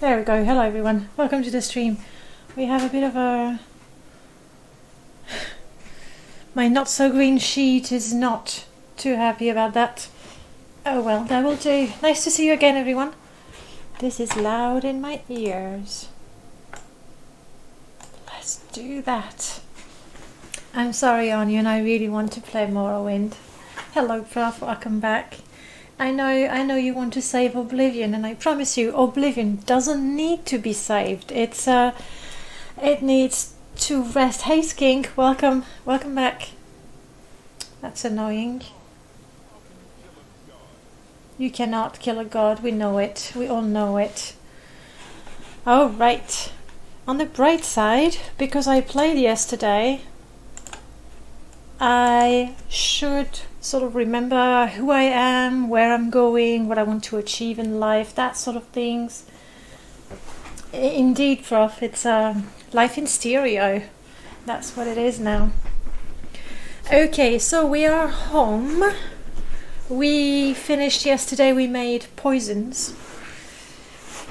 There we go. Hello everyone. Welcome to the stream. We have a bit of a... My not so green sheet is not too happy about that. Oh well, that will do. Nice to see you again everyone. This is loud in my ears. Let's do that. I'm sorry Onion, I really want to play Morrowind. Hello Prof, welcome back. I know you want to save Oblivion, and I promise you Oblivion doesn't need to be saved. It needs to rest. Hey Skink, welcome back. That's annoying. You cannot kill a god, we know it. We all know it. Oh right. On the bright side, because I played yesterday, I should sort of remember who I am, where I'm going, what I want to achieve in life, that sort of things. Indeed, Prof, it's life in stereo. That's what it is now. Okay, so we are home. We finished yesterday, we made poisons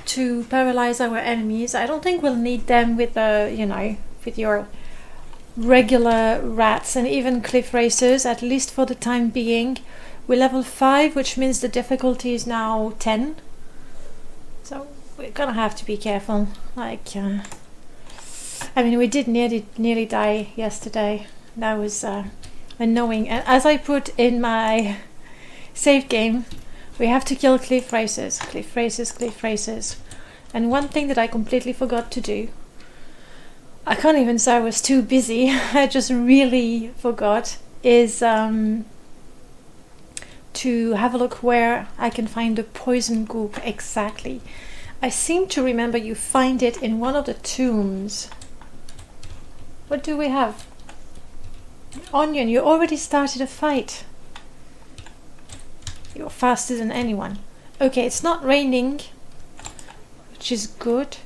to paralyze our enemies. I don't think we'll need them with with your regular rats and even cliff racers, at least for the time being. We're level 5, which means the difficulty is now 10. So we're gonna have to be careful. Like, I mean, we did nearly die yesterday. That was annoying. And as I put in my save game, we have to kill cliff racers. And one thing that I completely forgot to do, I can't even say I was too busy, I just really forgot, is to have a look where I can find the poison goop exactly. I seem to remember you find it in one of the tombs. What do we have? Onion, you already started a fight. You're faster than anyone. Okay, it's not raining, which is good.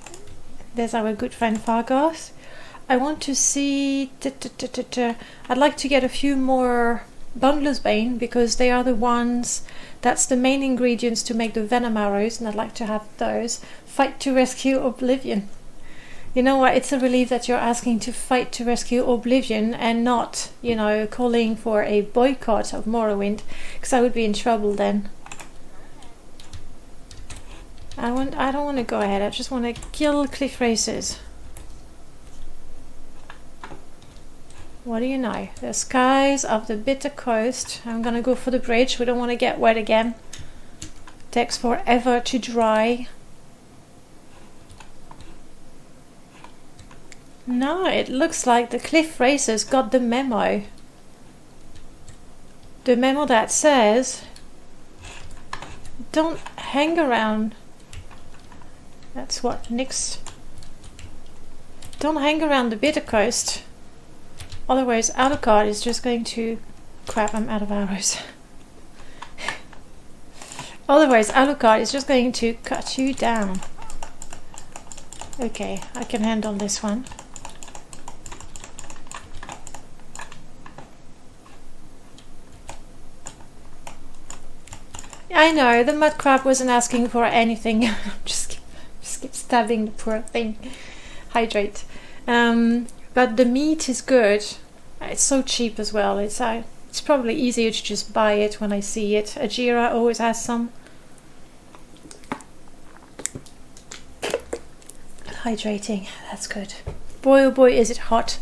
There's our good friend Fargoth. I want to see... I'd like to get a few more Bungler's Bane, because they are the ones... That's the main ingredients to make the venom arrows, and I'd like to have those. Fight to rescue Oblivion. You know what, it's a relief that you're asking to fight to rescue Oblivion and not, calling for a boycott of Morrowind, because I would be in trouble then. I don't want to go ahead, I just want to kill cliff racers. What do you know? The skies of the bitter coast. I'm gonna go for the bridge, we don't want to get wet again. Takes forever to dry. No, it looks like the cliff racers got the memo. The memo that says, don't hang around. That's what Nick's... Don't hang around the bitter coast. Otherwise Alucarde is just going to... Crap, I'm out of arrows. Otherwise Alucarde is just going to cut you down. Okay, I can handle this one. I know, the mud crab wasn't asking for anything. just keep stabbing the poor thing. Hydrate. But the meat is good. It's so cheap as well. It's probably easier to just buy it when I see it. Ajira always has some. Hydrating, that's good. Boy oh boy is it hot.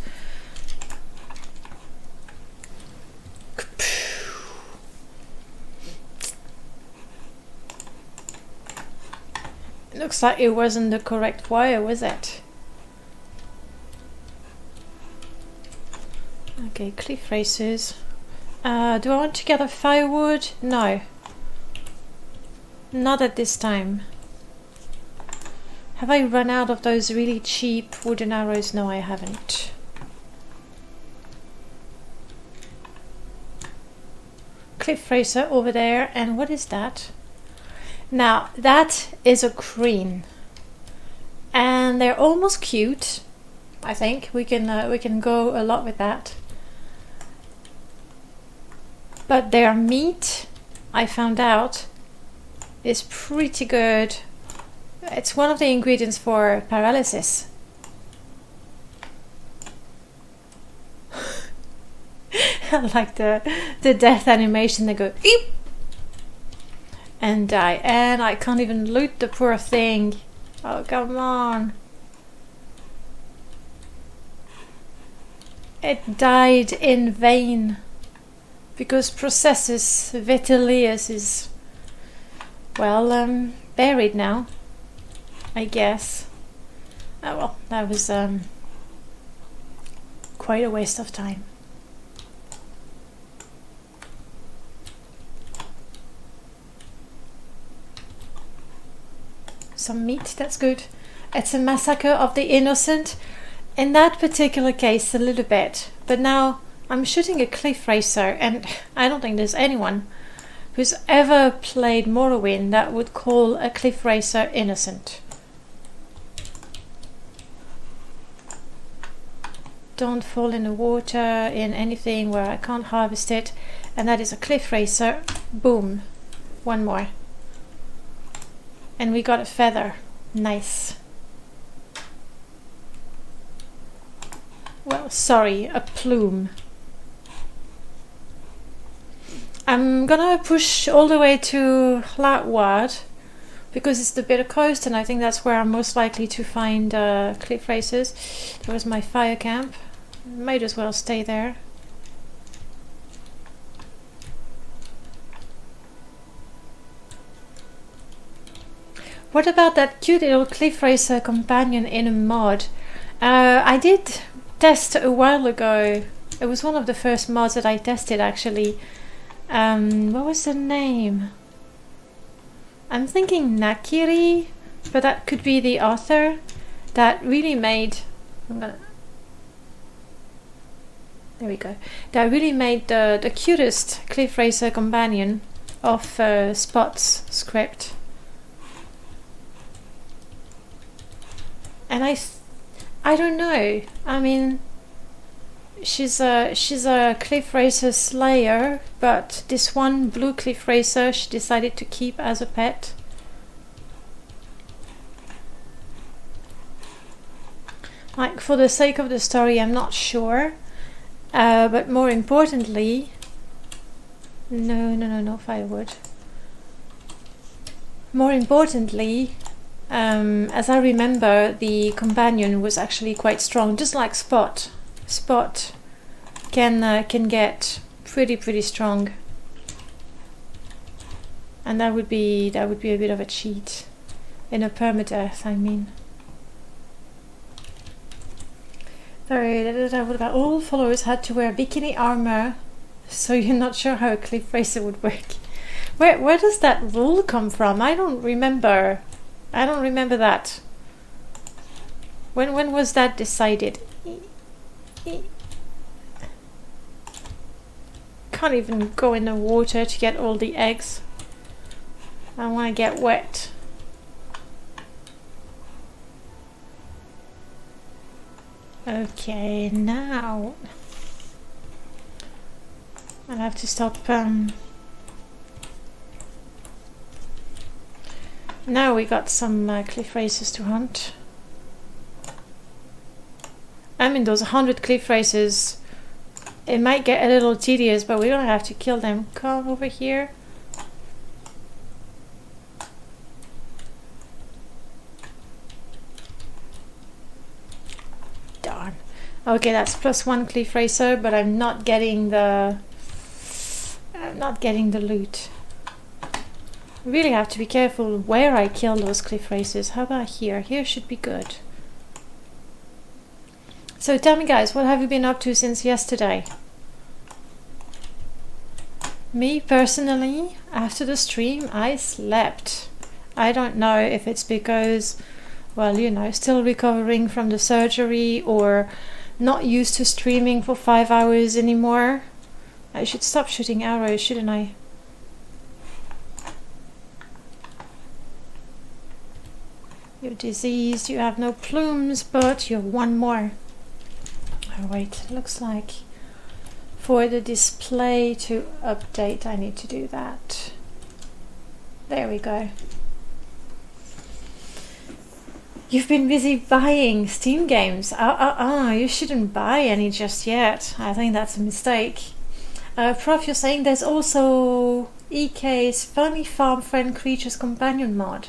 Looks like it wasn't the correct wire, was it? Okay, cliff racers. Do I want to gather firewood? No. Not at this time. Have I run out of those really cheap wooden arrows? No, I haven't. Cliff racer over there, and what is that? Now, that is a crane, and they're almost cute. I think we can go a lot with that. But their meat, I found out, is pretty good It's one of the ingredients for paralysis. I like the death animation. They go eep and die, and I can't even loot the poor thing. Oh, come on. It died in vain because Processus Vitellius is, well, buried now, I guess. Oh well, that was quite a waste of time. Some meat, that's good. It's a massacre of the innocent. In that particular case, a little bit. But now I'm shooting a cliff racer, and I don't think there's anyone who's ever played Morrowind that would call a cliff racer innocent. Don't fall in the water, in anything where I can't harvest it. And that is a cliff racer. Boom. One more. And we got a feather. Nice. Well, sorry, a plume. I'm gonna push all the way to Redguard because it's the bit of coast, and I think that's where I'm most likely to find cliff racers. There was my fire camp. Might as well stay there. What about that cute little cliff racer companion in a mod? I did test a while ago. It was one of the first mods that I tested, actually. What was the name? I'm thinking Nakiri, but that could be the author that really made... there we go. That really made the cutest cliff racer companion of Spot's script. And I don't know. I mean, she's a cliff racer slayer, but this one blue cliff racer she decided to keep as a pet. Like, for the sake of the story, I'm not sure. But more importantly, no firewood. More importantly, as I remember, the companion was actually quite strong, just like Spot. Spot can get pretty strong, and that would be a bit of a cheat in a permadeath. I mean, sorry. What about all followers had to wear bikini armor? So you're not sure how a cliff racer would work. Where does that rule come from? I don't remember that. When was that decided? Can't even go in the water to get all the eggs. I want to get wet. Okay, now I'll have to stop. Now we got some cliff racers to hunt. I mean, those 100 cliff racers, it might get a little tedious, but we don't have to kill them. Come over here. Darn. Okay, that's +1 cliff racer, but I'm not getting the loot. Really have to be careful where I kill those cliff racers. How about here? Here should be good. So tell me, guys, what have you been up to since yesterday? Me personally, after the stream, I slept. I don't know if it's because, well, you know, still recovering from the surgery or not used to streaming for 5 hours anymore. I should stop shooting arrows, shouldn't I? You're diseased, you have no plumes, but you're one more. Oh wait, it looks like for the display to update I need to do that. There we go. You've been busy buying Steam games. You shouldn't buy any just yet. I think that's a mistake. Prof, you're saying there's also EK's Funny Farm Friend Creatures Companion mod.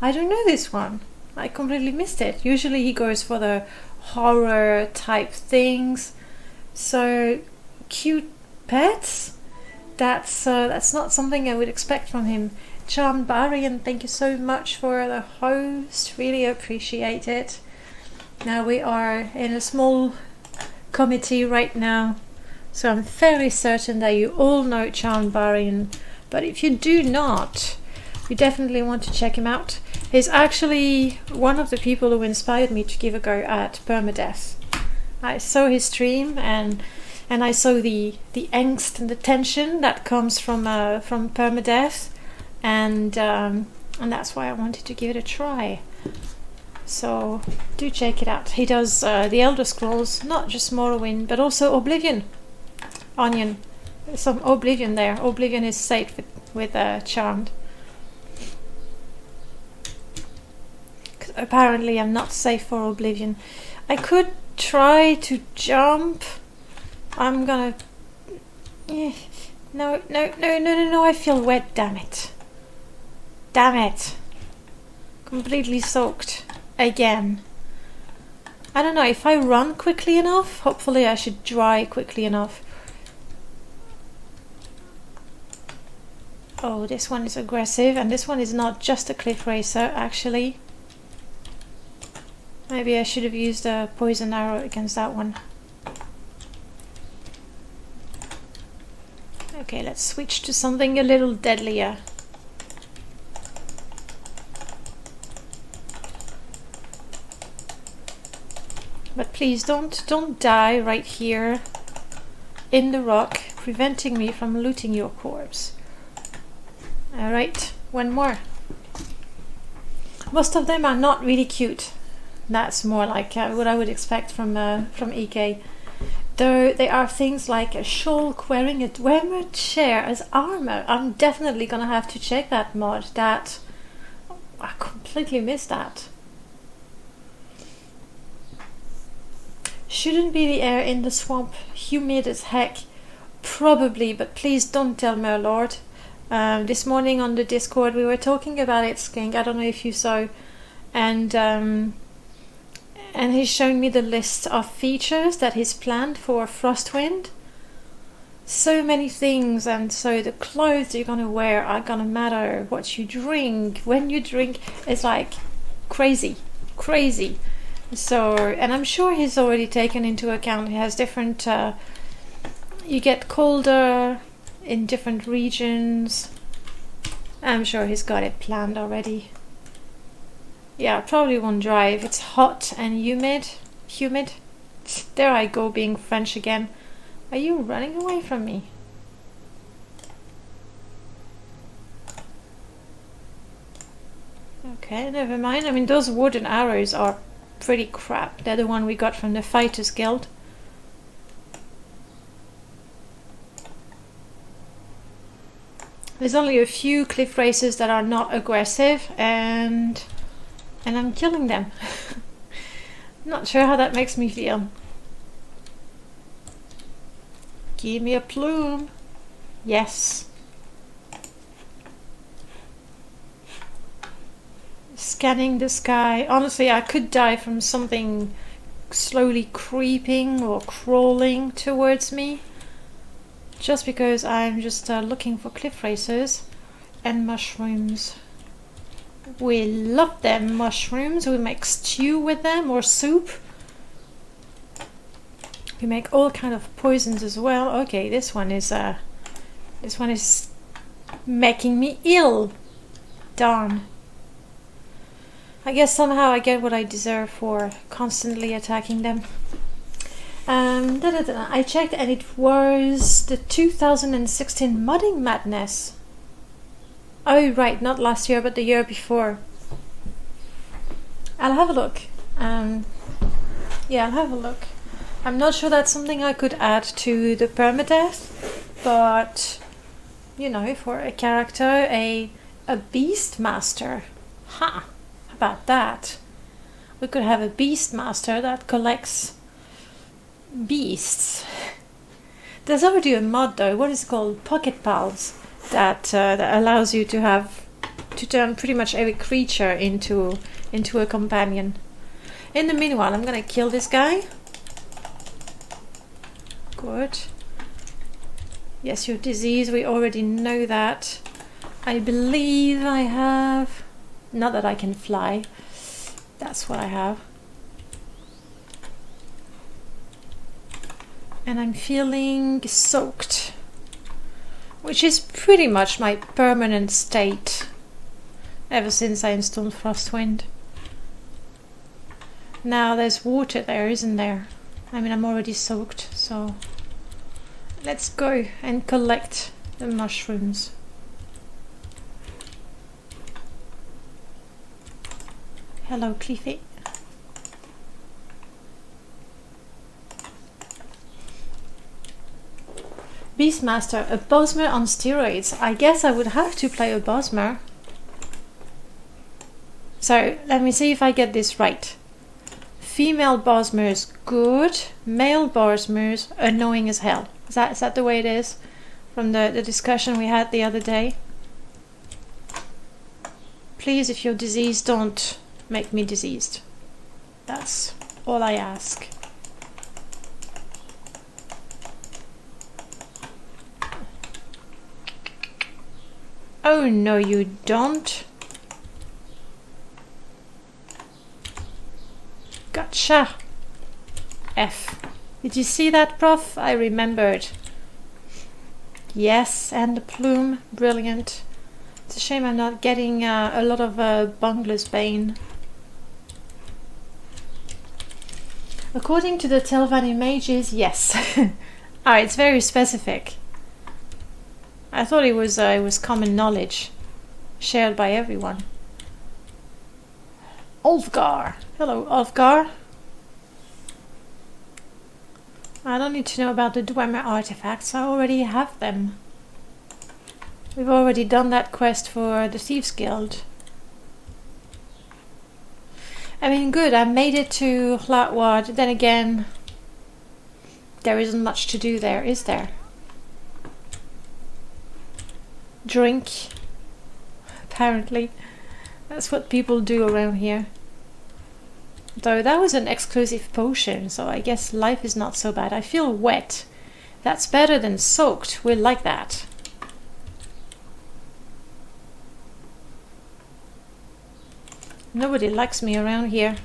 I don't know this one. I completely missed it. Usually he goes for the horror type things. So, cute pets? That's not something I would expect from him. Charmed Barian, thank you so much for the host. Really appreciate it. Now we are in a small committee right now, so I'm fairly certain that you all know Charmed Barian. But if you do not, you definitely want to check him out. He's actually one of the people who inspired me to give a go at Perma-death. I saw his stream and I saw the angst and the tension that comes from Perma-death. And that's why I wanted to give it a try. So do check it out. He does the Elder Scrolls, not just Morrowind, but also Oblivion. Onion, some Oblivion there. Oblivion is safe with Charmed. 'Cause apparently I'm not safe for Oblivion. I could try to jump. I'm gonna. No! I feel wet. Damn it! Damn it! Completely soaked. Again. I don't know, if I run quickly enough, hopefully I should dry quickly enough. Oh, this one is aggressive, and this one is not just a cliff racer, actually. Maybe I should have used a poison arrow against that one. Okay, let's switch to something a little deadlier. But please don't die right here in the rock, preventing me from looting your corpse. Alright, one more. Most of them are not really cute. That's more like what I would expect from EK. Though there are things like a Shulk wearing a Dwemer chair as armor. I'm definitely gonna have to check that mod. I completely missed that. Shouldn't be the air in the swamp humid as heck? Probably, but please don't tell my lord. This morning on the Discord we were talking about it, Skink. I don't know if you saw, and he's shown me the list of features that he's planned for Frostwind. So many things, and so the clothes you're gonna wear are gonna matter. What you drink, when you drink, is like crazy. So, and I'm sure he's already taken into account. He has different. You get colder in different regions. I'm sure he's got it planned already. Yeah, I probably won't drive. It's hot and humid. There I go, being French again. Are you running away from me? Okay, never mind. I mean, those wooden arrows are pretty crap. They're the one we got from the Fighters Guild. There's only a few cliff racers that are not aggressive, and I'm killing them. Not sure how that makes me feel. Give me a plume. Yes. Scanning the sky. Honestly, I could die from something slowly creeping or crawling towards me. Just because I'm just looking for cliff racers and mushrooms. We love them mushrooms. We make stew with them or soup. We make all kind of poisons as well. Okay, this one is making me ill. Darn. I guess somehow I get what I deserve for constantly attacking them. I checked and it was the 2016 modding madness. Oh right, not last year but the year before. I'll have a look. Yeah, I'll have a look. I'm not sure that's something I could add to the permadeath, but you know, for a character, a beast master. Ha! About that. We could have a beast master that collects beasts. There's already a mod though, what is it called? Pocket Pals, that allows you to turn pretty much every creature into a companion. In the meanwhile, I'm gonna kill this guy. Good. Yes, you're diseased, we already know that. I believe I have... Not that I can fly. That's what I have. And I'm feeling soaked, which is pretty much my permanent state ever since I installed Frostwind. Now there's water there, isn't there? I mean, I'm already soaked, so let's go and collect the mushrooms. Hello, Cliffy. Beastmaster, a Bosmer on steroids. I guess I would have to play a Bosmer. So, let me see if I get this right. Female Bosmers, good. Male Bosmers, annoying as hell. Is that the way it is? From the discussion we had the other day? Please, if you're diseased, don't make me diseased. That's all I ask. Oh no, you don't. Gotcha. F. Did you see that, Prof? I remembered. Yes, and the plume. Brilliant. It's a shame I'm not getting a lot of Bungler's Bane. According to the Telvanni mages, yes. Ah, it's very specific. I thought it was common knowledge, shared by everyone. Ulfgar. Hello, Ulfgar. I don't need to know about the Dwemer artifacts. I already have them. We've already done that quest for the Thieves Guild. I mean, good. I made it to Hlatward. Then again, there isn't much to do there, is there? Drink. Apparently. That's what people do around here. Though that was an exclusive potion, so I guess life is not so bad. I feel wet. That's better than soaked. We like that. Nobody likes me around here.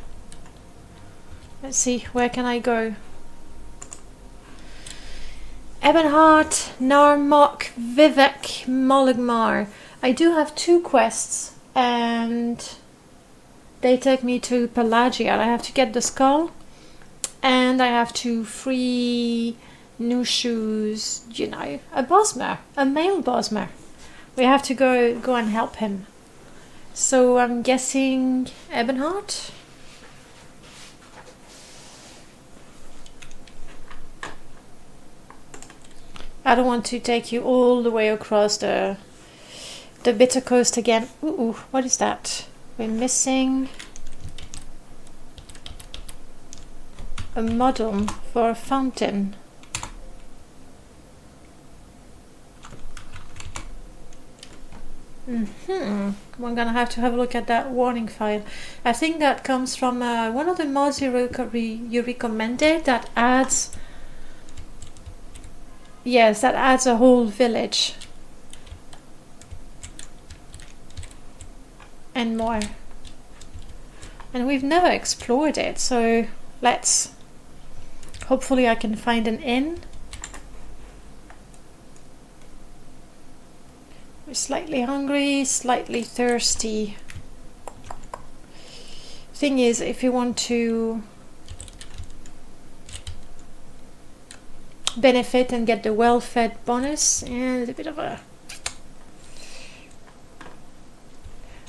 Let's see, where can I go? Ebonheart, Narmok, Vivek, Moligmar. I do have 2 quests and they take me to Pelagia. I have to get the skull and I have to free new shoes, you know, a Bosmer, a male Bosmer. We have to go and help him. So I'm guessing Ebonheart? I don't want to take you all the way across the bitter coast again. Ooh, what is that? We're missing a model for a fountain. We're gonna have to have a look at that warning file. I think that comes from one of the mods you recommended that adds... Yes, that adds a whole village. And more. And we've never explored it, so let's... Hopefully I can find an inn. We're slightly hungry, slightly thirsty. Thing is, if you want to benefit and get the well-fed bonus, and a bit of a...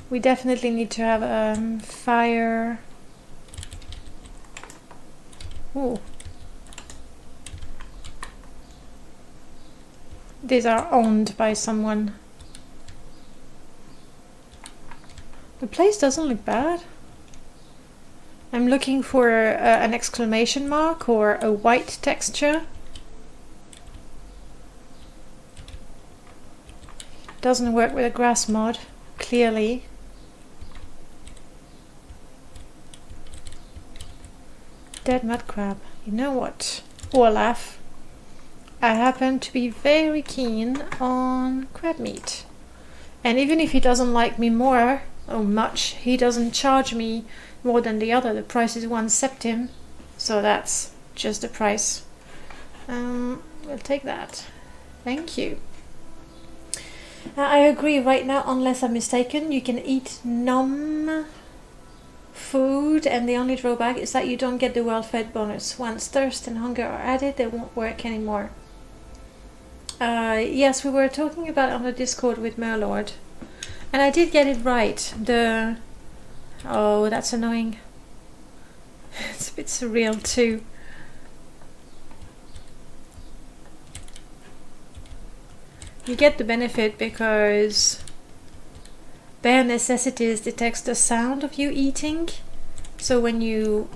We definitely need to have fire. Ooh. These are owned by someone. The place doesn't look bad. I'm looking for an exclamation mark or a white texture. Doesn't work with a grass mod, clearly. Dead mud crab. You know what, Olaf? I happen to be very keen on crab meat. And even if he doesn't like me more or much, he doesn't charge me more than the other. The price is 1 septim, so that's just the price. We'll take that. Thank you. I agree, right now, unless I'm mistaken, you can eat numb food, and the only drawback is that you don't get the well-fed bonus. Once thirst and hunger are added, they won't work anymore. Yes, we were talking about it on the Discord with Merlord, and I did get it right. Oh, that's annoying. It's a bit surreal too. You get the benefit because Bare Necessities detects the sound of you eating. So when you...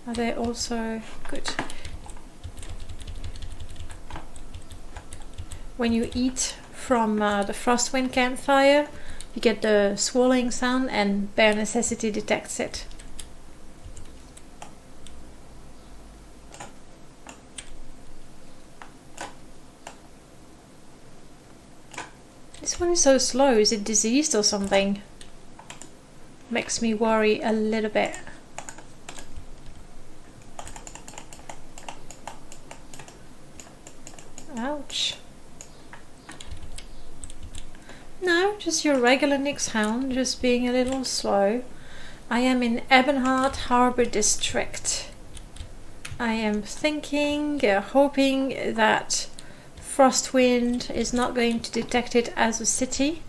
Are they also... Good. When you eat from the Frostwind campfire, you get the swallowing sound, and Bare Necessity detects it. This one is so slow. Is it diseased or something? Makes me worry a little bit. Ouch. No, just your regular Nyx hound, just being a little slow. I am in Ebonheart Harbour District. I am thinking, hoping that Frostwind is not going to detect it as a city.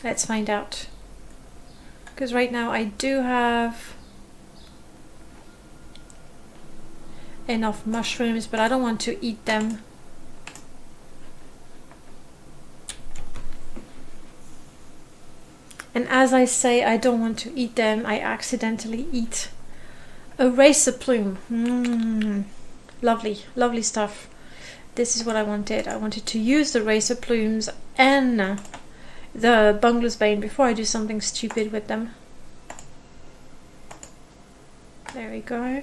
Let's find out. Because right now I do have enough mushrooms, but I don't want to eat them. And as I say I don't want to eat them, I accidentally eat a racer plume. Lovely, lovely stuff. This is what I wanted. I wanted to use the racer plumes and the bungler's bane before I do something stupid with them. There we go.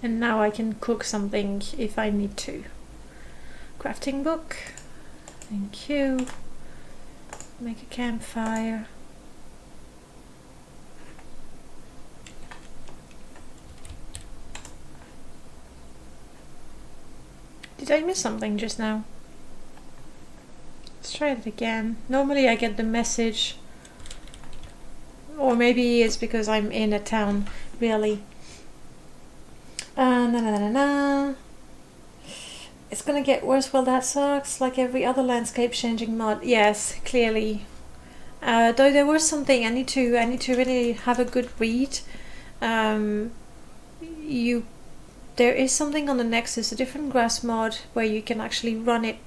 And now I can cook something if I need to. Crafting book. Thank you. Make a campfire. Did I miss something just now? Let's try it again. Normally I get the message. Or maybe it's because I'm in a town, really. It's gonna get worse. Well, that sucks. Like every other landscape changing mod. Yes, clearly. Though there was something I need to really have a good read. There is something on the Nexus, a different grass mod where you can actually run it.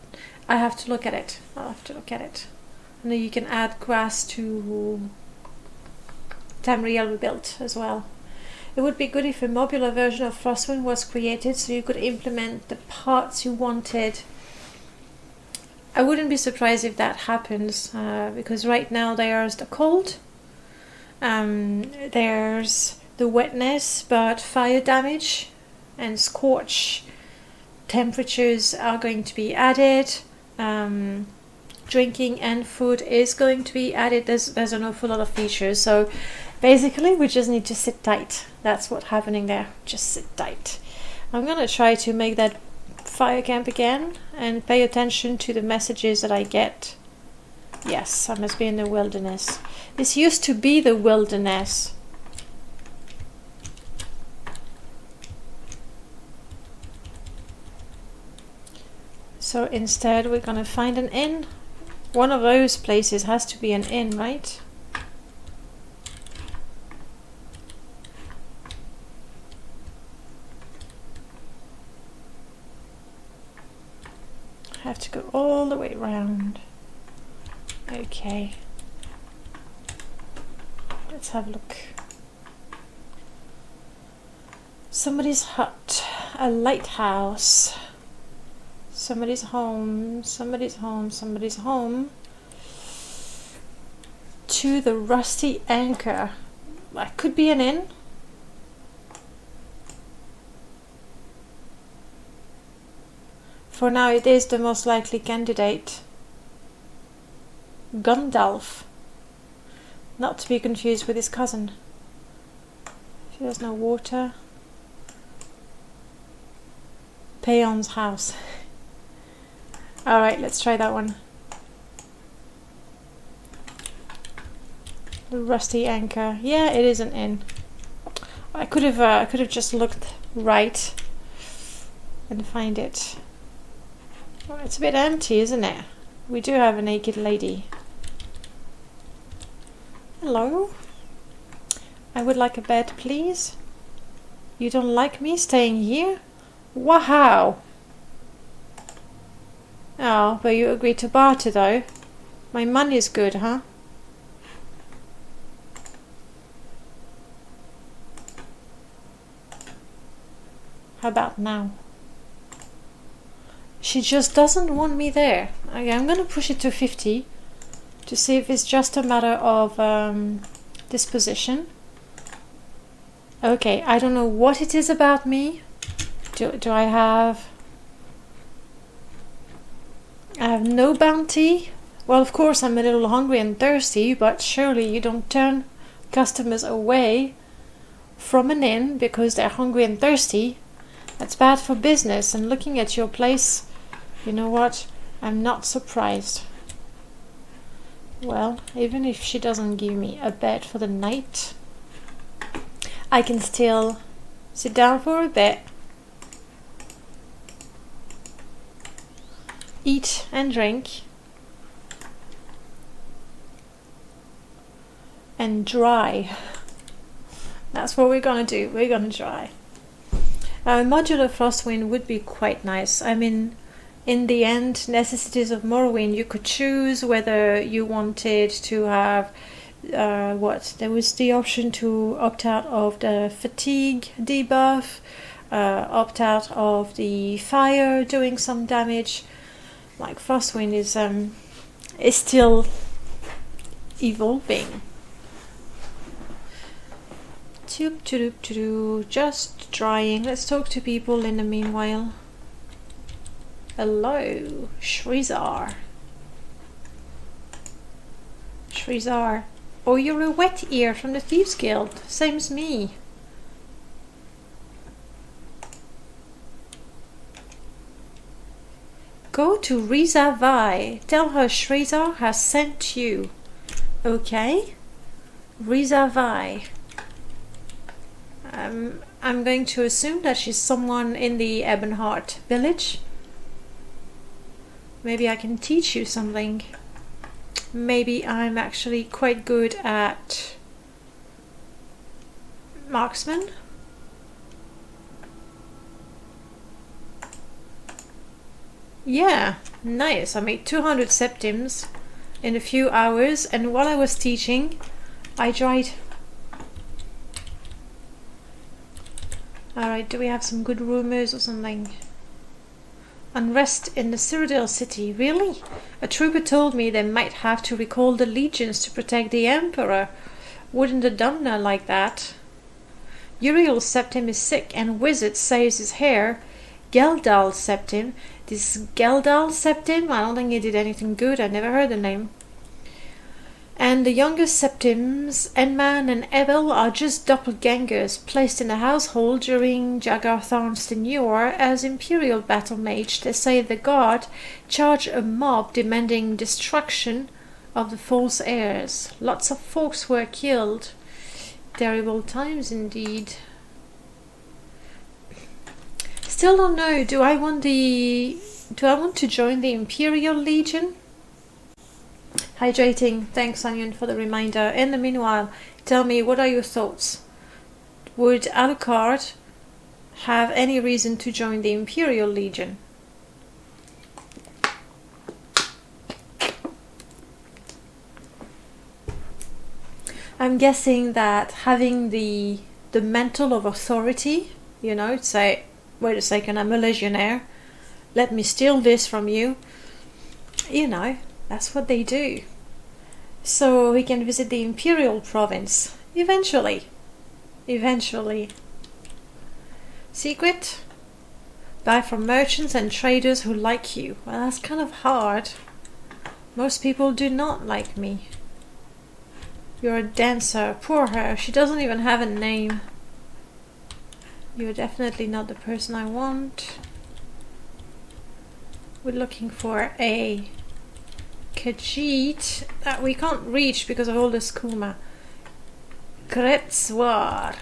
I have to look at it. I'll have to look at it. And then you can add grass to Tamriel rebuilt as well. It would be good if a modular version of Frostwind was created so you could implement the parts you wanted. I wouldn't be surprised if that happens, because right now there's the cold, there's the wetness, but fire damage and scorch temperatures are going to be added. Drinking and food is going to be added. There's an awful lot of features, so basically we just need to sit tight. That's what's happening there. Just sit tight. I'm gonna try to make that fire camp again and pay attention to the messages that I get. Yes, I must be in the wilderness. This used to be the wilderness. So instead we're gonna find an inn. One of those places has to be an inn, right? I have to go all the way around. Okay. Let's have a look. Somebody's hut, a lighthouse. Somebody's home, somebody's home, somebody's home. To the rusty anchor. That could be an inn. For now it is the most likely candidate. Gundalf. Not to be confused with his cousin. If there's no water. Peon's house. Alright, let's try that one. The rusty anchor. Yeah, it is an inn. I could have just looked right and find it. Well, it's a bit empty, isn't it? We do have a naked lady. Hello? I would like a bed, please. You don't like me staying here? Wow! Oh, but you agreed to barter though. My money's good, huh? How about now? She just doesn't want me there. Okay, I'm gonna push it to 50 to see if it's just a matter of disposition. Okay, I don't know what it is about me. Do I have no bounty? Well, of course I'm a little hungry and thirsty, but surely you don't turn customers away from an inn because they're hungry and thirsty. That's bad for business, and looking at your place, you know what? I'm not surprised. Well, even if she doesn't give me a bed for the night, I can still sit down for a bit, eat and drink, and dry. That's what we're gonna do. We're gonna dry. Modular Frostwind would be quite nice. I mean, in the end, Necessities of Morrowind, you could choose whether you wanted to have there was the option to opt out of the fatigue debuff, opt out of the fire doing some damage. Like Frostwind is still evolving. Just drying. Let's talk to people in the meanwhile. Hello, Shrizar. Shrizar. Oh, you're a wet ear from the Thieves Guild. Same as me. Go to Riza Vi. Tell her Shrizar has sent you. Okay? Riza Vi. I'm going to assume that she's someone in the Ebonheart village. Maybe I can teach you something. Maybe I'm actually quite good at marksman. Yeah, nice. I made 200 septims in a few hours, and while I was teaching, I dried. Alright, do we have some good rumors or something? Unrest in the Cyrodiil city. Really? A trooper told me they might have to recall the legions to protect the Emperor. Wouldn't a Dumner like that? Uriel's septim is sick and Wizard saves his hair. Geldal's septim. This Geldal septim? I don't think he did anything good. I never heard the name. And the youngest septims, Enman and Ebel, are just doppelgangers placed in the household during Jagartharn's tenure as Imperial battle mage. They say the guard charge a mob demanding destruction of the false heirs. Lots of folks were killed. Terrible times indeed. Still don't know. Do I want to join the Imperial Legion? Hydrating. Thanks, Onion, for the reminder. In the meanwhile, tell me, what are your thoughts? Would Alucarde have any reason to join the Imperial Legion? I'm guessing that having the mantle of authority, you know, say, wait a second, I'm a legionnaire, let me steal this from you. You know, that's what they do. So we can visit the Imperial province. Eventually. Secret? Buy from merchants and traders who like you. Well, that's kind of hard. Most people do not like me. You're a dancer. Poor her. She doesn't even have a name. You're definitely not the person I want. We're looking for a Khajiit that we can't reach because of all the skooma. Kretsuar.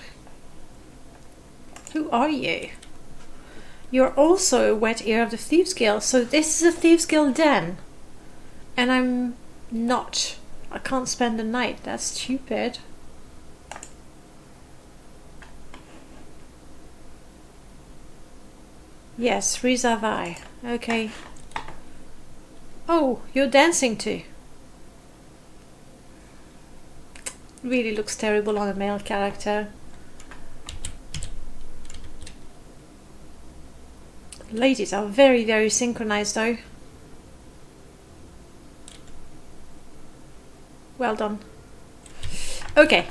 Who are you? You're also a wet ear of the Thieves Guild, so this is a Thieves Guild den. And I'm not. I can't spend the night. That's stupid. Yes, Rizavai. Okay. Oh, you're dancing too. Really looks terrible on a male character. Ladies are very, very synchronized though. Well done. Okay,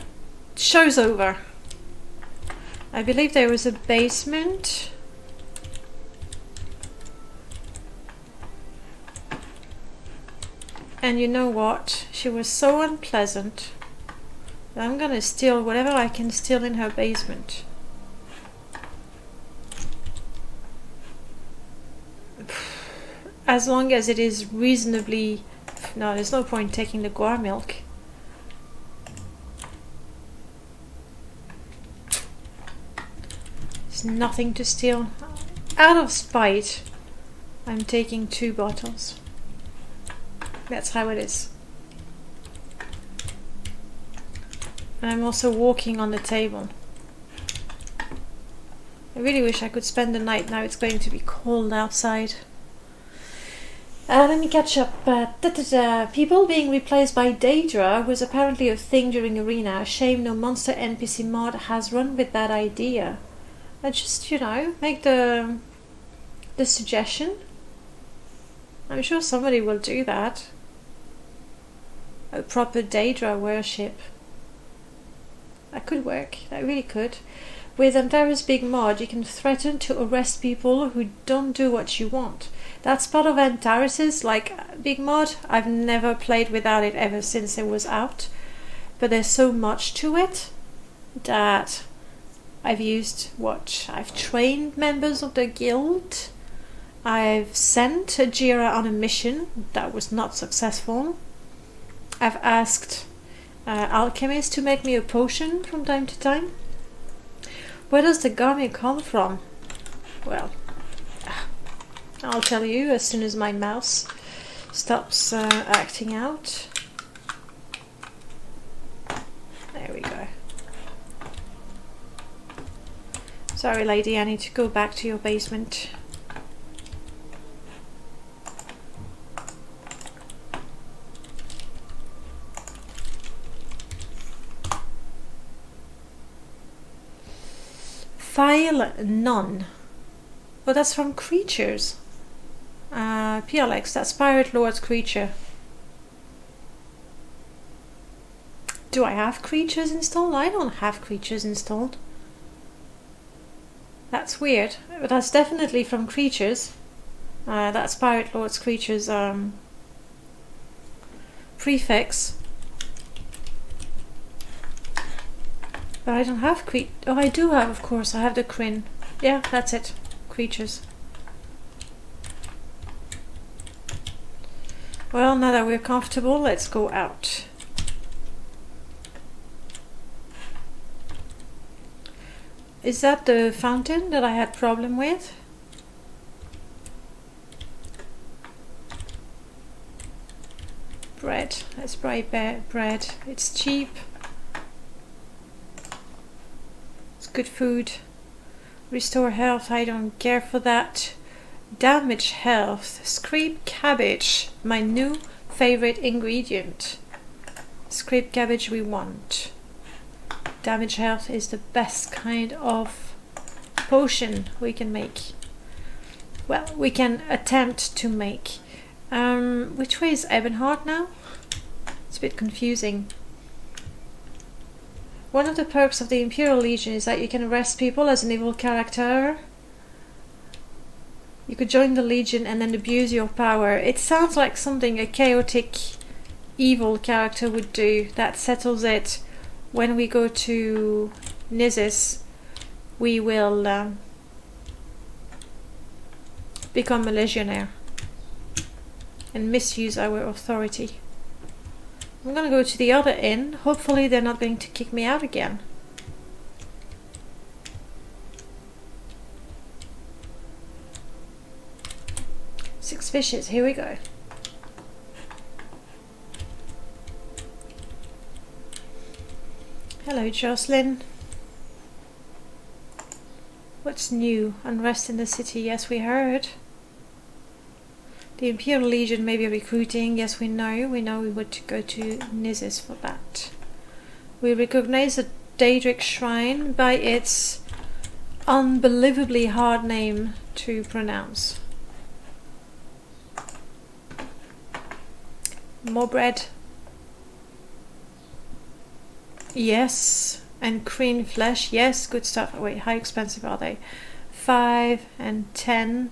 show's over. I believe there was a basement. And you know what? She was so unpleasant that I'm gonna steal whatever I can steal in her basement. As long as it is reasonably... No, there's no point taking the guar milk. There's nothing to steal. Out of spite, I'm taking 2 bottles. That's how it is. And I'm also walking on the table. I really wish I could spend the night now. It's going to be cold outside. Let me catch up. People being replaced by Daedra was apparently a thing during Arena. Shame no monster NPC mod has run with that idea. I just, you know, make the suggestion. I'm sure somebody will do that. A proper Daedra worship. That could work. That really could. With Antares Big Mod, you can threaten to arrest people who don't do what you want. That's part of Antares' Big Mod. I've never played without it ever since it was out. But there's so much to it that I've used I've trained members of the guild. I've sent Jira on a mission that was not successful. I've asked alchemists to make me a potion from time to time. Where does the garment come from? Well, I'll tell you as soon as my mouse stops acting out. There we go. Sorry lady, I need to go back to your basement. File none. Well, that's from creatures. PLX, that's Pirate Lord's creature. Do I have creatures installed? I don't have creatures installed. That's weird, but that's definitely from creatures. That's Pirate Lord's creatures prefix. But I don't have oh, I do have, of course, I have the Kryn. Yeah, that's it. Creatures. Well, now that we're comfortable, let's go out. Is that the fountain that I had problem with? Bread. Let's buy bread. It's cheap. Good food. Restore health, I don't care for that. Damage health. Scraped cabbage. My new favorite ingredient. Scraped cabbage we want. damage health is the best kind of potion we can make. Well, we can attempt to make. Which way is Ebonheart now? It's a bit confusing. One of the perks of the Imperial Legion is that you can arrest people as an evil character. You could join the Legion and then abuse your power. It sounds like something a chaotic evil character would do. That settles it. When we go to Nizis, we will become a legionnaire and misuse our authority. I'm gonna go to the other inn. Hopefully they're not going to kick me out again. Six fishes, here we go. Hello, Jocelyn. What's new? Unrest in the city, yes, we heard. The Imperial Legion may be recruiting, yes, we know. We know we would go to Nizis for that. We recognize the Daedric Shrine by its unbelievably hard name to pronounce. More bread. Yes. And green flesh. Yes, good stuff. Wait, how expensive are they? 5 and 10.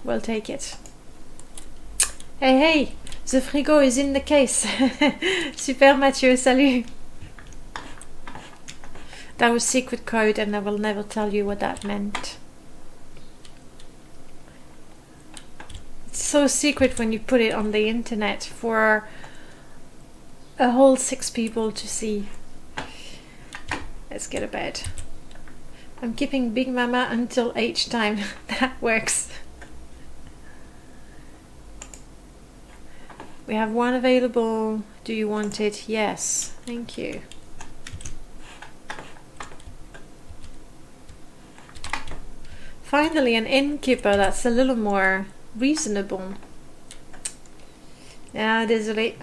We'll take it. Hey, hey! The frigo is in the case. Super, Mathieu, salut! That was secret code and I will never tell you what that meant. It's so secret when you put it on the internet for a whole 6 people to see. Let's get to bed. I'm keeping Big Mama until H time. That works. We have one available. Do you want it? Yes. Thank you. Finally an innkeeper that's a little more reasonable. Ah, désolé.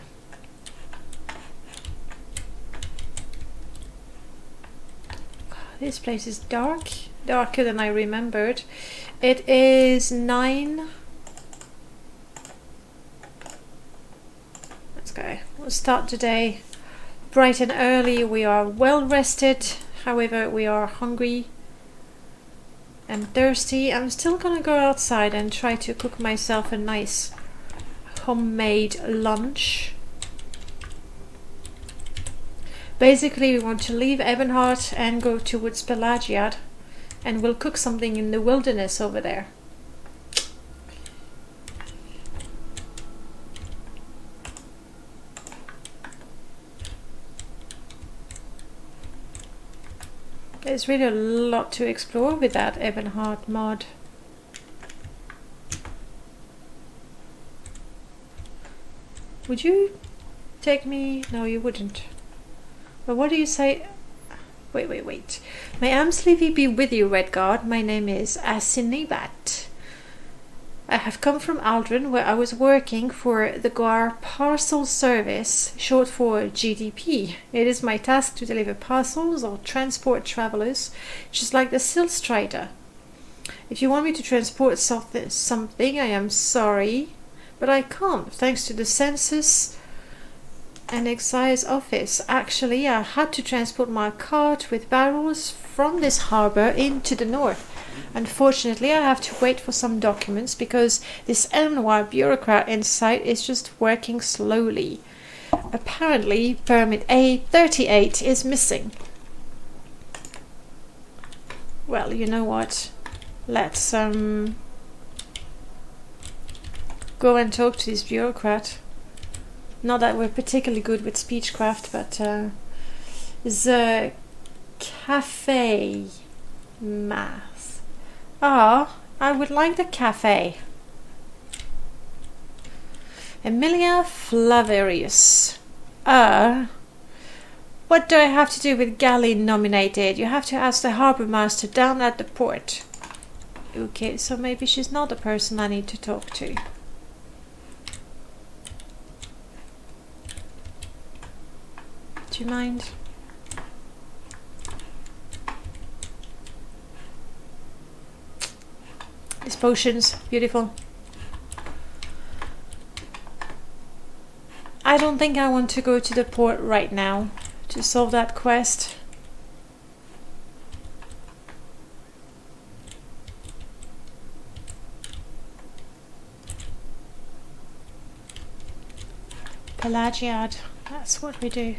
This place is dark. Darker than I remembered. It is 9. Let's go. We'll start today bright and early. We are well rested. However, we are hungry and thirsty. I'm still gonna go outside and try to cook myself a nice homemade lunch. Basically, we want to leave Ebonheart and go towards Pelagiad, and we'll cook something in the wilderness over there. There's really a lot to explore with that Ebonheart mod. Would you take me? No, you wouldn't. But what do you say? Wait. May Amsleevy be with you, Redguard. My name is Asinibat. I have come from Aldrin, where I was working for the Gar Parcel Service, short for GDP. It is my task to deliver parcels or transport travelers, just like the Silt Strider. If you want me to transport something, I am sorry, but I can't, thanks to the census and excise office. Actually, I had to transport my cart with barrels from this harbour into the north. Unfortunately, I have to wait for some documents because this Elnoir bureaucrat inside is just working slowly. Apparently, permit A38 is missing. Well, you know what? Let's go and talk to this bureaucrat. Not that we're particularly good with speechcraft, but the cafe math. Ah, I would like the cafe. Emilia Flaverius. What do I have to do with galley nominated? You have to ask the harbour master down at the port. Okay, so maybe she's not the person I need to talk to. Do you mind? These potions, beautiful. I don't think I want to go to the port right now to solve that quest. Pelagiad, that's what we do.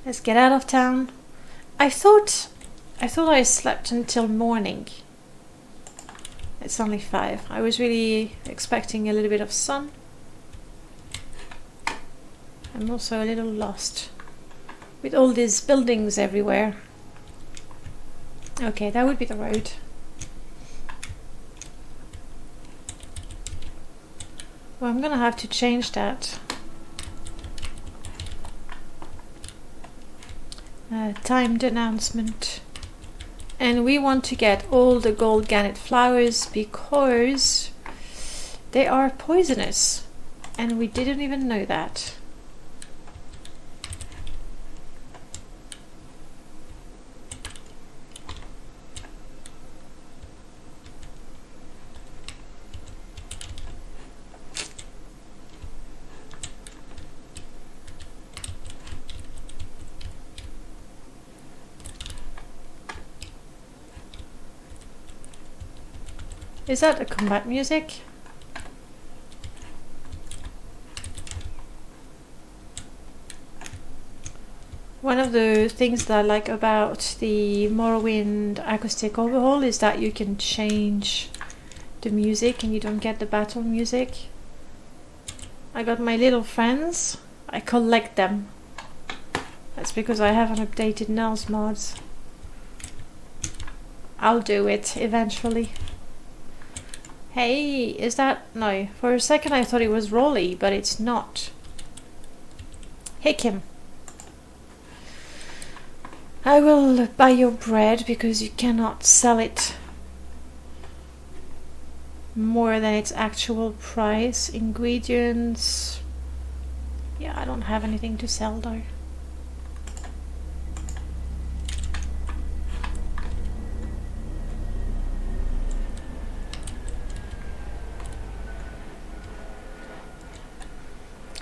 Let's get out of town. I thought I slept until morning. It's only 5. I was really expecting a little bit of sun. I'm also a little lost with all these buildings everywhere. Okay, that would be the road. Well, I'm gonna have to change that. Timed announcement. And we want to get all the gold gannet flowers because they are poisonous. And we didn't even know that. Is that the combat music? One of the things that I like about the Morrowind acoustic overhaul is that you can change the music and you don't get the battle music. I got my little friends. I collect them. That's because I haven't updated Nell's mods. I'll do it eventually. Hey, is that... No, for a second I thought it was Rolly, but it's not. Hey Kim. I will buy your bread because you cannot sell it more than its actual price. Ingredients... Yeah, I don't have anything to sell though.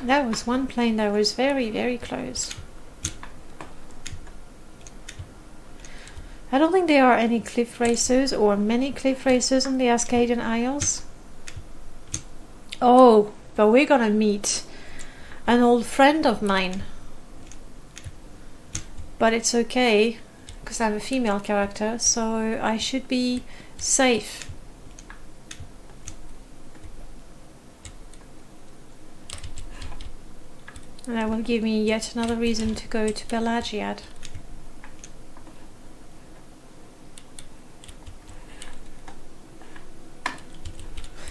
That was one plane that was very, very close. I don't think there are any cliff racers or many cliff racers on the Ascadian Isles. Oh, but we're gonna meet an old friend of mine. But it's okay, because I'm a female character, so I should be safe. And that will give me yet another reason to go to Pelagiad.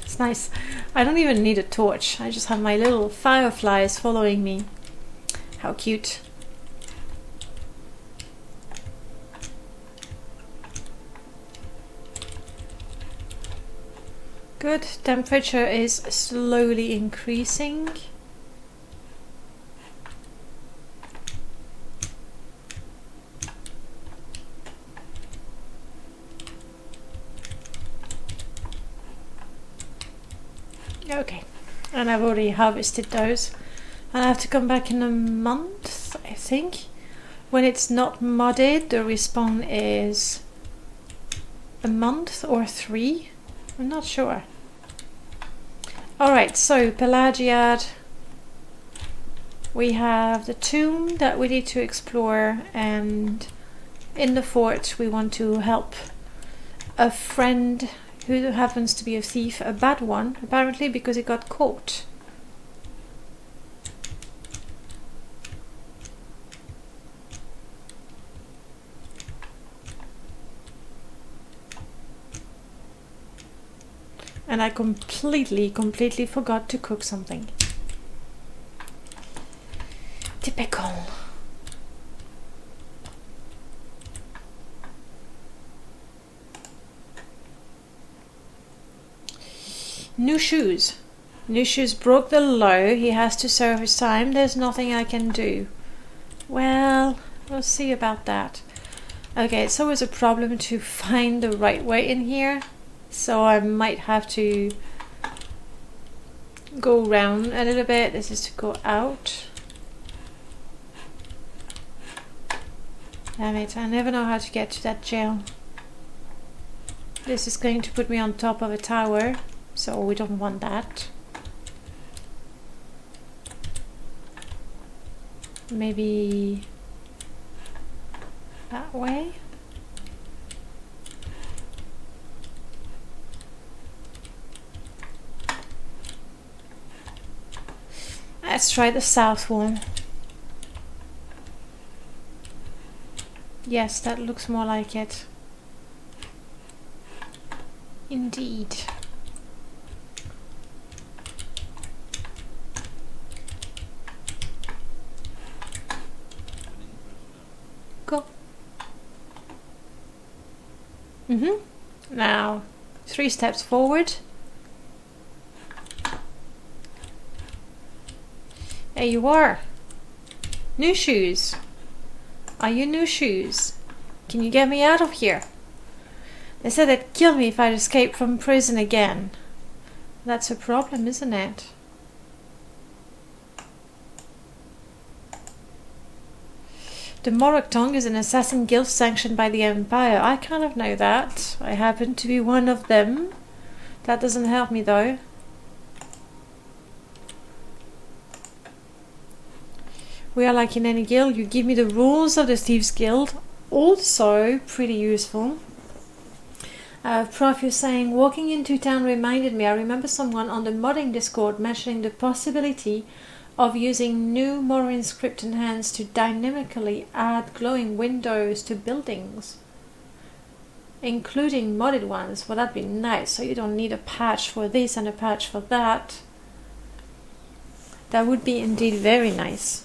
It's nice. I don't even need a torch. I just have my little fireflies following me. How cute. Good. Temperature is slowly increasing. Okay, and I've already harvested those. And I have to come back in a month, I think. When it's not modded, the respawn is a month or 3. I'm not sure. Alright, so Pelagiad. We have the tomb that we need to explore, and in the fort we want to help a friend who happens to be a thief, a bad one, apparently, because he got caught. And I completely forgot to cook something. Typical. New shoes. Lucius broke the law. He has to serve his time. There's nothing I can do. Well, we'll see about that. Okay, it's always a problem to find the right way in here. So I might have to go around a little bit. This is to go out. Damn it, I never know how to get to that jail. This is going to put me on top of a tower, so we don't want that. Maybe that way? Let's try the south one. Yes, that looks more like it. Indeed. Go. Now, 3 steps forward. There you are. New shoes. Are you new shoes? Can you get me out of here? They said they'd kill me if I'd escape from prison again. That's a problem, isn't it? The Morag Tong is an assassin guild sanctioned by the Empire. I kind of know that. I happen to be one of them. That doesn't help me though. We are like in any guild. You give me the rules of the Thieves Guild. Also pretty useful. Prof, you're saying walking into town reminded me. I remember someone on the modding Discord mentioning the possibility of using new Morrowind script enhanced to dynamically add glowing windows to buildings, including modded ones. Well, that'd be nice. So you don't need a patch for this and a patch for that. That would be indeed very nice.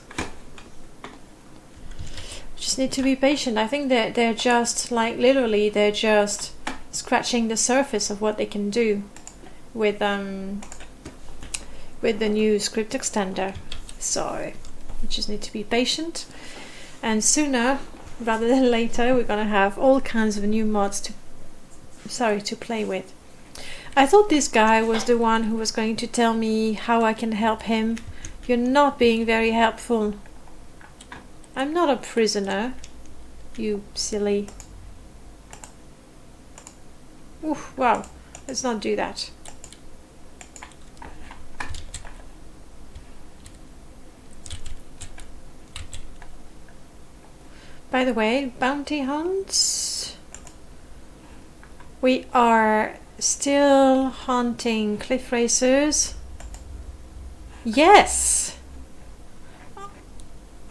Just need to be patient. I think that they're just like literally they're just scratching the surface of what they can do with the new script extender. So we just need to be patient, and sooner rather than later we're gonna have all kinds of new mods to play with. I thought this guy was the one who was going to tell me how I can help him. You're not being very helpful. I'm not a prisoner, you silly. Oof, wow, let's not do that. By the way, bounty hunts. We are still hunting cliff racers. Yes!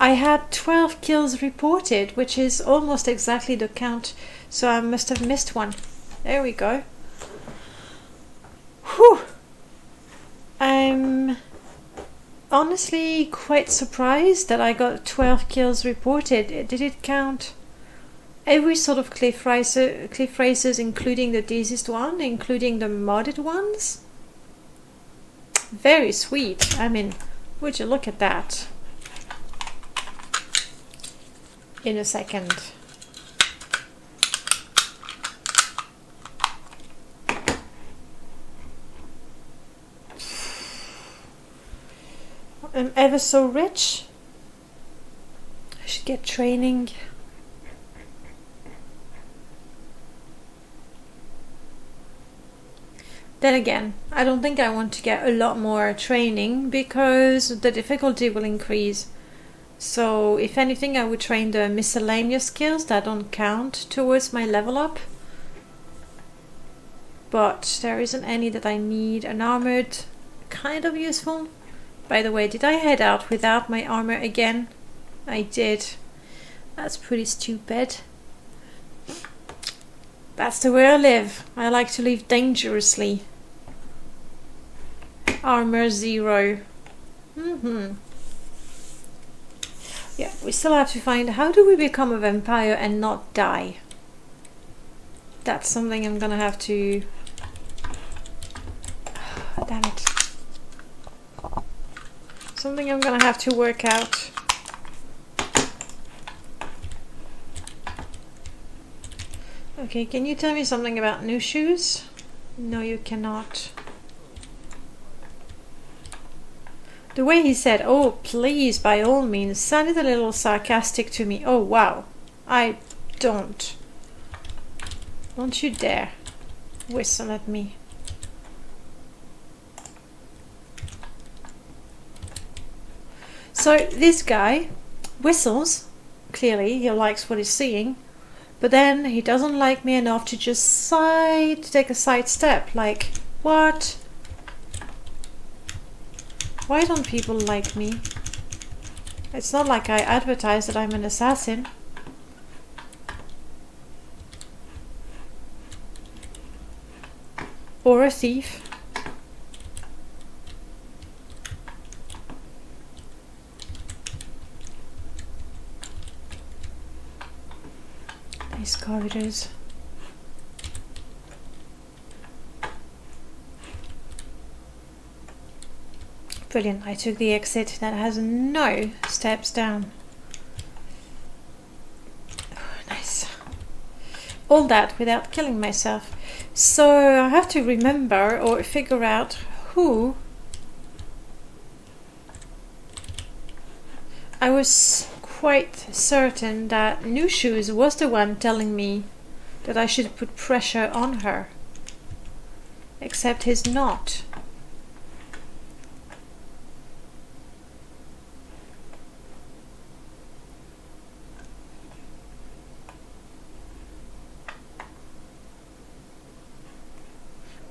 I had 12 kills reported, which is almost exactly the count, so I must have missed one. There we go. Whew! I'm honestly quite surprised that I got 12 kills reported. Did it count every sort of cliff racers, including the easiest one, including the modded ones? Very sweet. I mean, would you look at that? In a second. I'm ever so rich. I should get training. Then again, I don't think I want to get a lot more training because the difficulty will increase. So if anything, I would train the miscellaneous skills that don't count towards my level up. But there isn't any that I need. An armored, kind of useful. By the way, did I head out without my armor again? I did. That's pretty stupid. That's the way I live. I like to live dangerously. Armor 0. Yeah, we still have to find how do we become a vampire and not die. That's something I'm gonna have to... Damn it. something I'm gonna have to work out. Okay, can you tell me something about new shoes? No, you cannot. The way he said, "Oh, please, by all means," sounded a little sarcastic to me. Oh, wow. Don't you dare whistle at me. So this guy whistles. Clearly, he likes what he's seeing. But then he doesn't like me enough to just take a side step. Like, what? Why don't people like me? It's not like I advertise that I'm an assassin. Or a thief. These corridors. Brilliant, I took the exit that has no steps down. Oh, nice. All that without killing myself. So I have to remember or figure out who. I was quite certain that New Shoes was the one telling me that I should put pressure on her. Except he's not.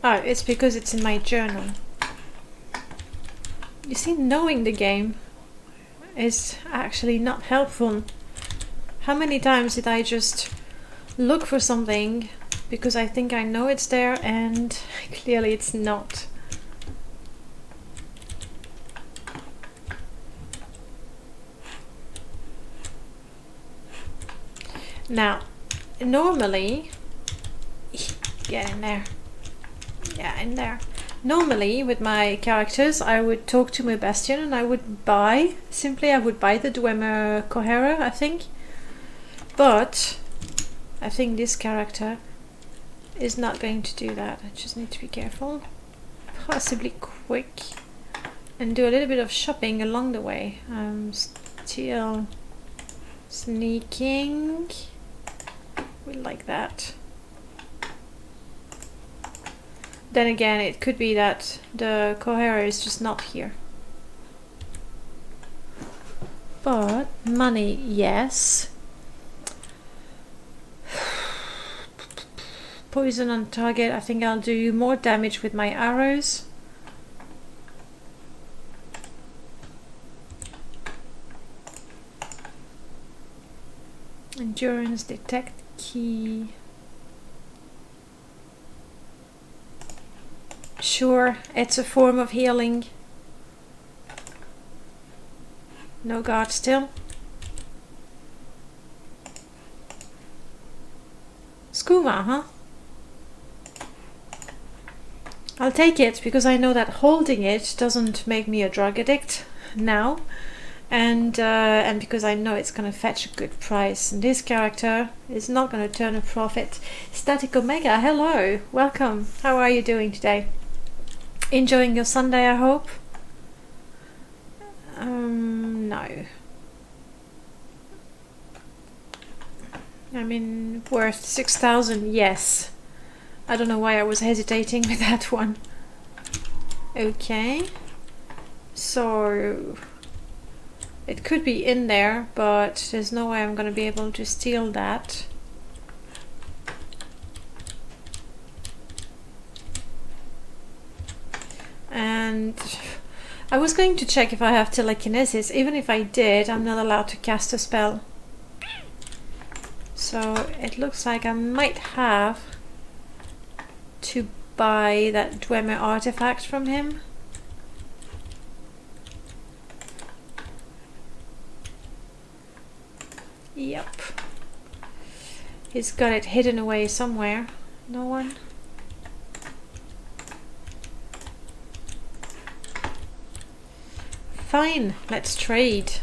Oh, it's because it's in my journal. You see, knowing the game is actually not helpful. How many times did I just look for something because I think I know it's there and clearly it's not? Now, normally, get in there. Yeah, in there. Normally, with my characters, I would talk to my Bastion and I would buy the Dwemer Cohera, I think. But I think this character is not going to do that. I just need to be careful. Possibly quick. And do a little bit of shopping along the way. I'm still sneaking. We like that. Then again, it could be that the Cohera is just not here. But money, yes. Poison on target. I think I'll do more damage with my arrows. Endurance, detect key. Sure, it's a form of healing. No guard still. Skooma, huh? I'll take it because I know that holding it doesn't make me a drug addict now. And because I know it's going to fetch a good price. And this character is not going to turn a profit. Static Omega, hello, welcome. How are you doing today? Enjoying your Sunday, I hope? No. I mean, worth 6,000, yes. I don't know why I was hesitating with that one. Okay. So it could be in there, but there's no way I'm gonna be able to steal that. And I was going to check if I have telekinesis. Even if I did, I'm not allowed to cast a spell. So it looks like I might have to buy that Dwemer artifact from him. Yep. He's got it hidden away somewhere. No one? fine. Let's trade.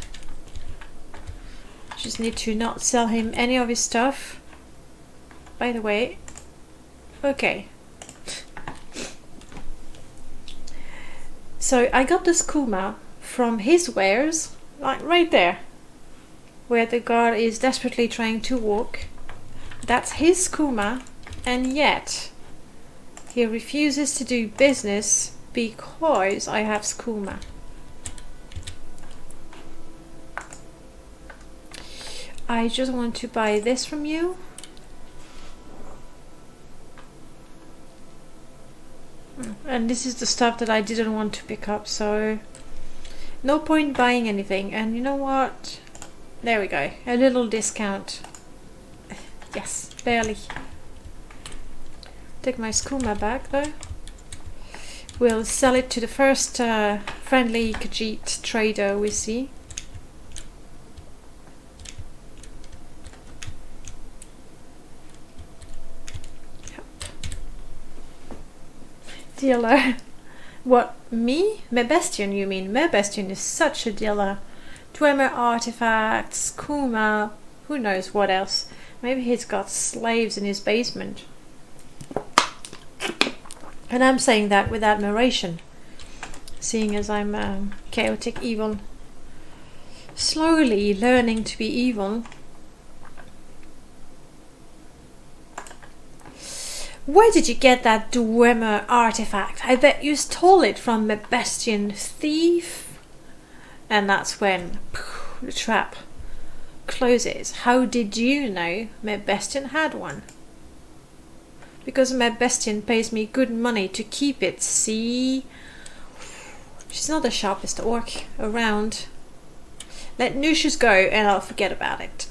Just need to not sell him any of his stuff. By the way, okay. So I got this Kuma from his wares, like right there, where the guard is desperately trying to walk. That's his Kuma, and yet he refuses to do business because I have Skooma. I just want to buy this from you. And this is the stuff that I didn't want to pick up, so no point buying anything. And you know what? There we go. A little discount. Yes, barely. Take my Skooma back though. We'll sell it to the first friendly Khajiit trader we see. Dealer. What, me? Mebestian, you mean? Mebestian is such a dealer. Dwemer artifacts, Kuma, who knows what else. Maybe he's got slaves in his basement. And I'm saying that with admiration, seeing as I'm chaotic evil. Slowly learning to be evil. Where did you get that Dwemer artifact? I bet you stole it from a Mebestian thief. And that's when the trap closes. How did you know Mebestian had one? Because Mebestian pays me good money to keep it, see? She's not the sharpest orc around. Let Nushus go and I'll forget about it.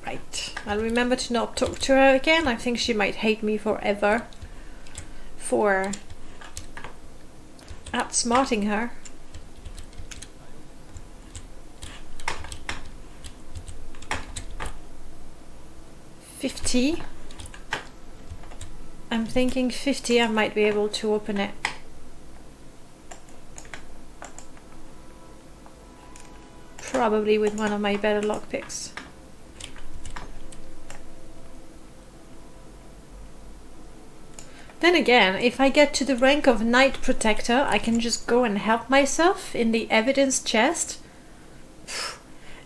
Right. I'll remember to not talk to her again. I think she might hate me forever for outsmarting her. $50. I'm thinking $50. I might be able to open it. Probably with one of my better lockpicks. Then again, if I get to the rank of Knight Protector, I can just go and help myself in the evidence chest.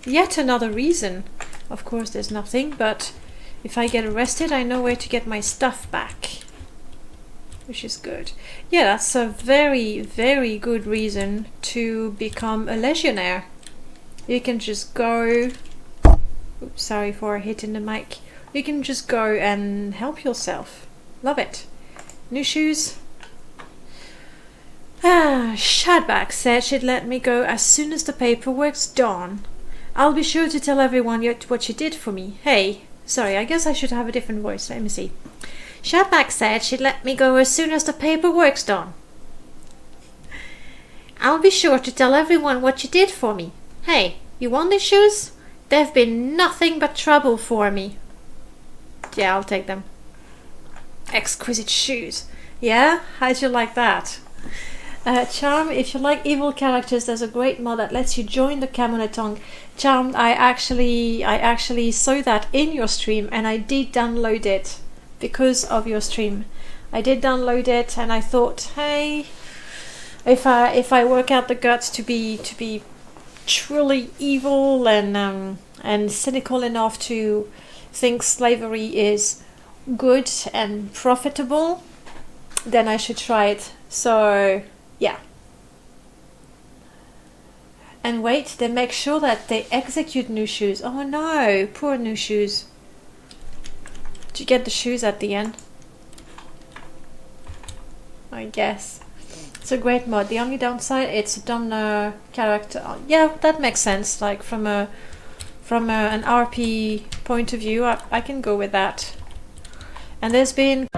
Yet another reason. Of course there's nothing, but if I get arrested, I know where to get my stuff back. Which is good. Yeah, that's a very, very good reason to become a legionnaire. You can just go... Oops, sorry for hitting the mic. You can just go and help yourself. Love it. New shoes. Shadback said she'd let me go as soon as the paperwork's done. I'll be sure to tell everyone what you did for me. Hey, sorry, I guess I should have a different voice. Let me see. Shadback said she'd let me go as soon as the paperwork's done. I'll be sure to tell everyone what you did for me. Hey, you want these shoes? They've been nothing but trouble for me. Yeah, I'll take them. Exquisite shoes. Yeah? How'd you like that? Charm, if you like evil characters, there's a great mod that lets you join the Camon Tong. Charm, I actually saw that in your stream and I did download it because of your stream. I did download it and I thought, hey, if I work out the guts to be truly evil and cynical enough to think slavery is good and profitable, then I should try it. So yeah. And wait, they make sure that they execute new shoes. Oh no, poor new shoes. Did you get the shoes at the end? I guess. It's a great mod. The only downside, it's a dumb character. Yeah, that makes sense. Like from an RP point of view, I can go with that. And there's been